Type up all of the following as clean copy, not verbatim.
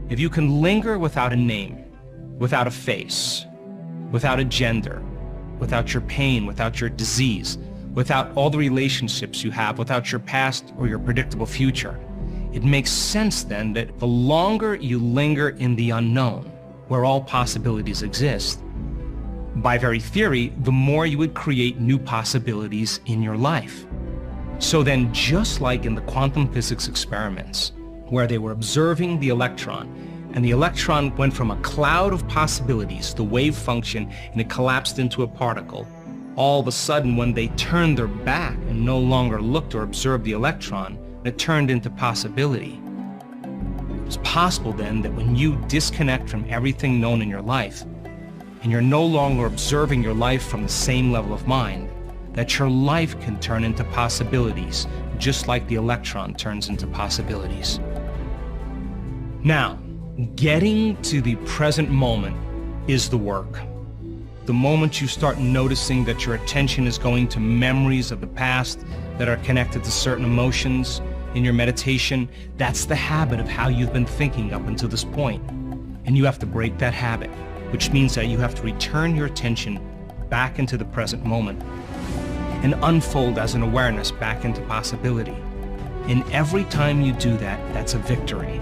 If you can linger without a name, without a face, without a gender, without your pain, without your disease, without all the relationships you have, without your past or your predictable future, it makes sense then that the longer you linger in the unknown, where all possibilities exist, by very theory, the more you would create new possibilities in your life. So then, just like in the quantum physics experiments, where they were observing the electron, and the electron went from a cloud of possibilities, the wave function, and it collapsed into a particle, all of a sudden when they turned their back and no longer looked or observed the electron, it turned into possibility. It's possible then that when you disconnect from everything known in your life, and you're no longer observing your life from the same level of mind, that your life can turn into possibilities, just like the electron turns into possibilities. Now, getting to the present moment is the work. The moment you start noticing that your attention is going to memories of the past that are connected to certain emotions in your meditation, that's the habit of how you've been thinking up until this point. And you have to break that habit, which means that you have to return your attention back into the present moment and unfold as an awareness back into possibility. And every time you do that, that's a victory.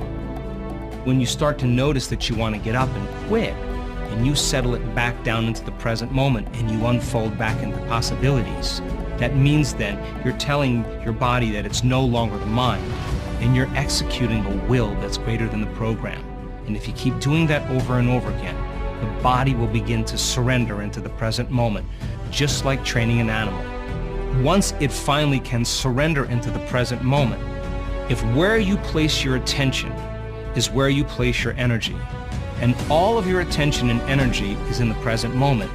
When you start to notice that you want to get up and quit, and you settle it back down into the present moment and you unfold back into possibilities, that means then you're telling your body that it's no longer the mind, and you're executing a will that's greater than the program. And if you keep doing that over and over again, the body will begin to surrender into the present moment, just like training an animal. Once it finally can surrender into the present moment, if where you place your attention is where you place your energy, and all of your attention and energy is in the present moment,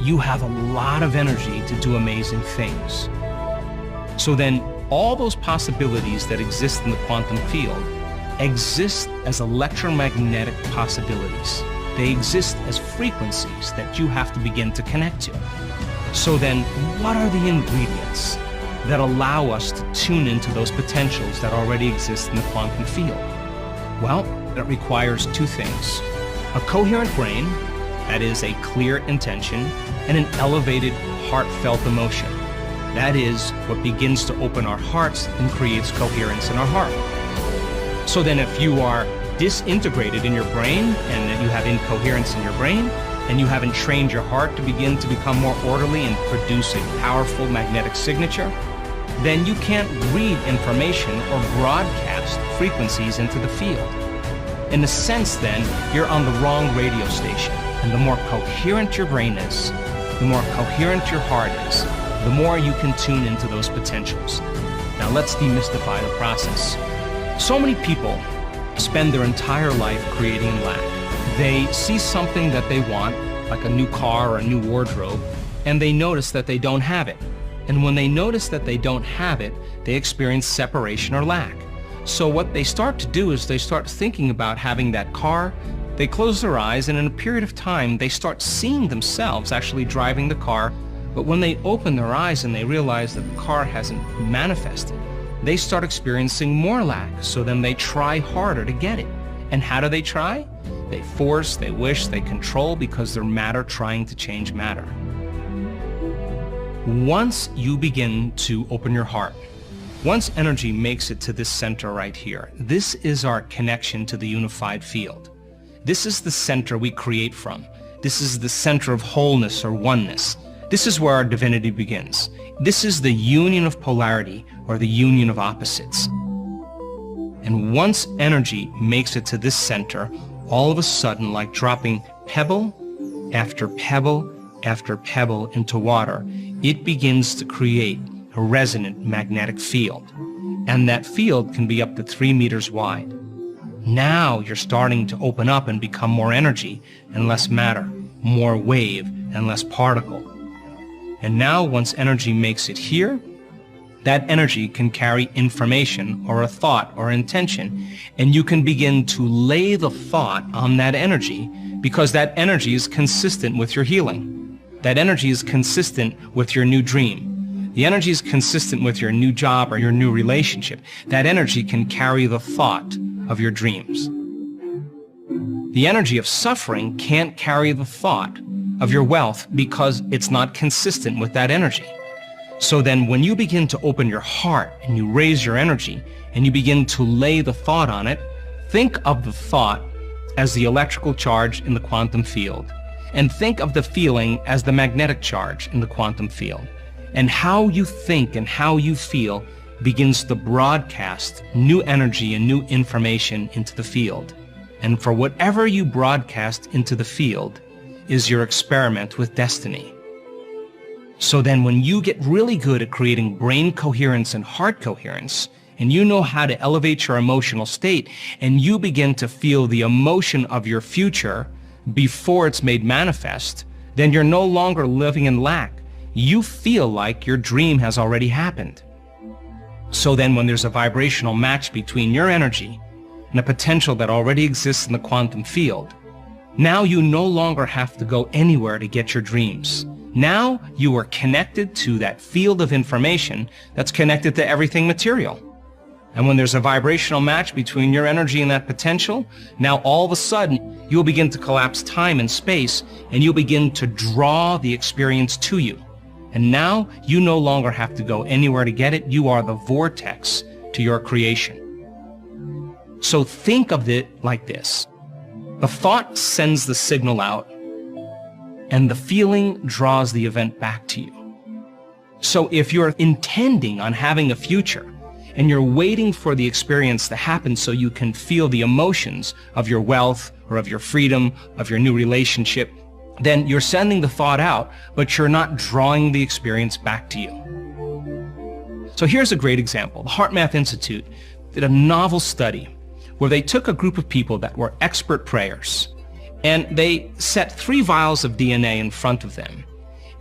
you have a lot of energy to do amazing things. So then all those possibilities that exist in the quantum field exist as electromagnetic possibilities. They exist as frequencies that you have to begin to connect to. So then, what are the ingredients that allow us to tune into those potentials that already exist in the quantum field? Well, that requires two things: a coherent brain, that is a clear intention, and an elevated, heartfelt emotion. That is what begins to open our hearts and creates coherence in our heart. So then if you are disintegrated in your brain, and that you have incoherence in your brain, and you haven't trained your heart to begin to become more orderly and produce a powerful magnetic signature, then you can't read information or broadcast frequencies into the field. In a sense then, you're on the wrong radio station, and the more coherent your brain is, the more coherent your heart is, the more you can tune into those potentials. Now let's demystify the process. So many people spend their entire life creating lack. They see something that they want, like a new car or a new wardrobe, and they notice that they don't have it. And when they notice that they don't have it, they experience separation or lack. So what they start to do is they start thinking about having that car. They close their eyes, and in a period of time, they start seeing themselves actually driving the car. But when they open their eyes and they realize that the car hasn't manifested, they start experiencing more lack. So then they try harder to get it. And how do they try? They force, they wish, they control, because they're matter trying to change matter. Once you begin to open your heart, once energy makes it to this center right here, this is our connection to the unified field. This is the center we create from. This is the center of wholeness or oneness. This is where our divinity begins. This is the union of polarity, or the union of opposites. And once energy makes it to this center, all of a sudden, like dropping pebble after pebble after pebble into water, it begins to create a resonant magnetic field. And that field can be up to 3 meters wide. Now you're starting to open up and become more energy and less matter, more wave and less particle. And now once energy makes it here, that energy can carry information or a thought or intention, and you can begin to lay the thought on that energy, because that energy is consistent with your healing. That energy is consistent with your new dream. The energy is consistent with your new job or your new relationship. That energy can carry the thought of your dreams. The energy of suffering can't carry the thought of your wealth because it's not consistent with that energy. So then when you begin to open your heart and you raise your energy and you begin to lay the thought on it, think of the thought as the electrical charge in the quantum field, and think of the feeling as the magnetic charge in the quantum field. And how you think and how you feel begins to broadcast new energy and new information into the field. And for whatever you broadcast into the field is your experiment with destiny. So then when you get really good at creating brain coherence and heart coherence, and you know how to elevate your emotional state, and you begin to feel the emotion of your future before it's made manifest, then you're no longer living in lack. You feel like your dream has already happened. So then when there's a vibrational match between your energy and a potential that already exists in the quantum field, now you no longer have to go anywhere to get your dreams. Now you are connected to that field of information that's connected to everything material. And when there's a vibrational match between your energy and that potential, now all of a sudden you'll begin to collapse time and space, and you'll begin to draw the experience to you. And now you no longer have to go anywhere to get it. You are the vortex to your creation. So think of it like this. The thought sends the signal out, and the feeling draws the event back to you. So if you're intending on having a future, and you're waiting for the experience to happen so you can feel the emotions of your wealth or of your freedom, of your new relationship, then you're sending the thought out, but you're not drawing the experience back to you. So here's a great example. The HeartMath Institute did a novel study where they took a group of people that were expert prayers, and they set 3 vials of DNA in front of them.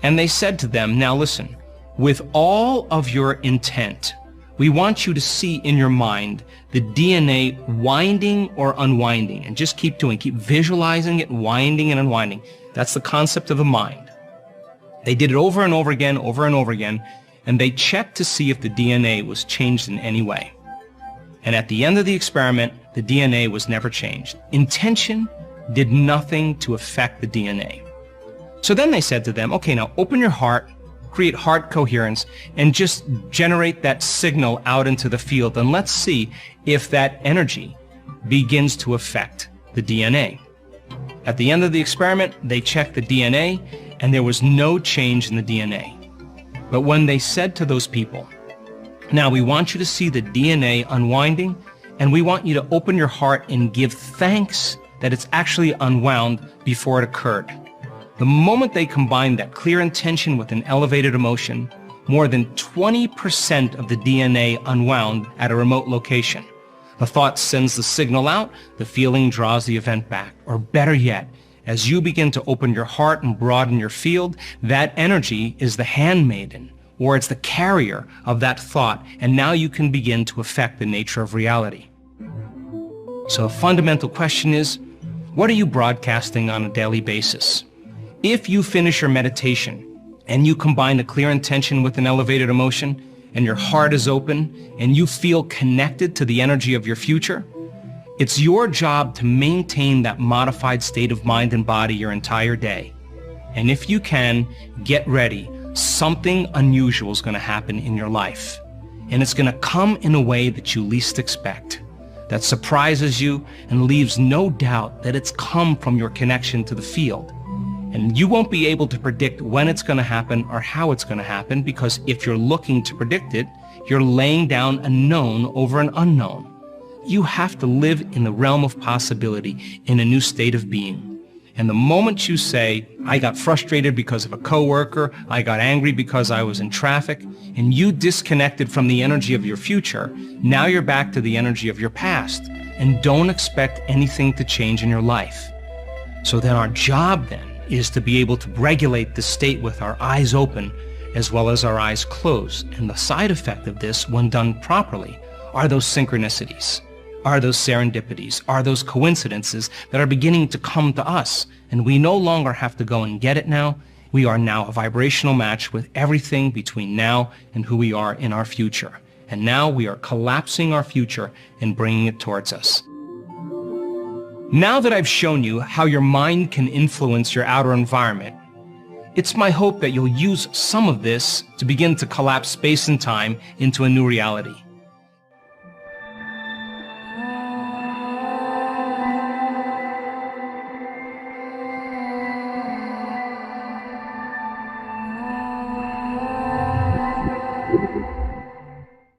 And they said to them, now listen, with all of your intent, we want you to see in your mind the DNA winding or unwinding, and just keep visualizing it winding and unwinding. That's the concept of the mind. They did it over and over again, and they checked to see if the DNA was changed in any way. And at the end of the experiment, the DNA was never changed. Intention did nothing to affect the DNA. So then they said to them, okay, now open your heart, create heart coherence, and just generate that signal out into the field, and let's see if that energy begins to affect the DNA. At the end of the experiment, they checked the DNA, and there was no change in the DNA. But when they said to those people, now we want you to see the DNA unwinding, and we want you to open your heart and give thanks that it's actually unwound before it occurred. The moment they combined that clear intention with an elevated emotion, more than 20% of the DNA unwound at a remote location. The thought sends the signal out, the feeling draws the event back. Or better yet, as you begin to open your heart and broaden your field, that energy is the handmaiden, or it's the carrier of that thought, and now you can begin to affect the nature of reality. So a fundamental question is, what are you broadcasting on a daily basis? If you finish your meditation and you combine a clear intention with an elevated emotion, and your heart is open, and you feel connected to the energy of your future, it's your job to maintain that modified state of mind and body your entire day. And if you can, get ready. Something unusual is going to happen in your life. And it's going to come in a way that you least expect, that surprises you and leaves no doubt that it's come from your connection to the field. And you won't be able to predict when it's going to happen or how it's going to happen, because if you're looking to predict it, you're laying down a known over an unknown. You have to live in the realm of possibility, in a new state of being. And the moment you say, I got frustrated because of a coworker, I got angry because I was in traffic, and you disconnected from the energy of your future, now you're back to the energy of your past, and don't expect anything to change in your life. So then our job then is to be able to regulate the state with our eyes open as well as our eyes closed. And the side effect of this, when done properly, are those synchronicities, are those serendipities, are those coincidences that are beginning to come to us. And we no longer have to go and get it now. We are now a vibrational match with everything between now and who we are in our future. And now we are collapsing our future and bringing it towards us. Now that I've shown you how your mind can influence your outer environment, it's my hope that you'll use some of this to begin to collapse space and time into a new reality.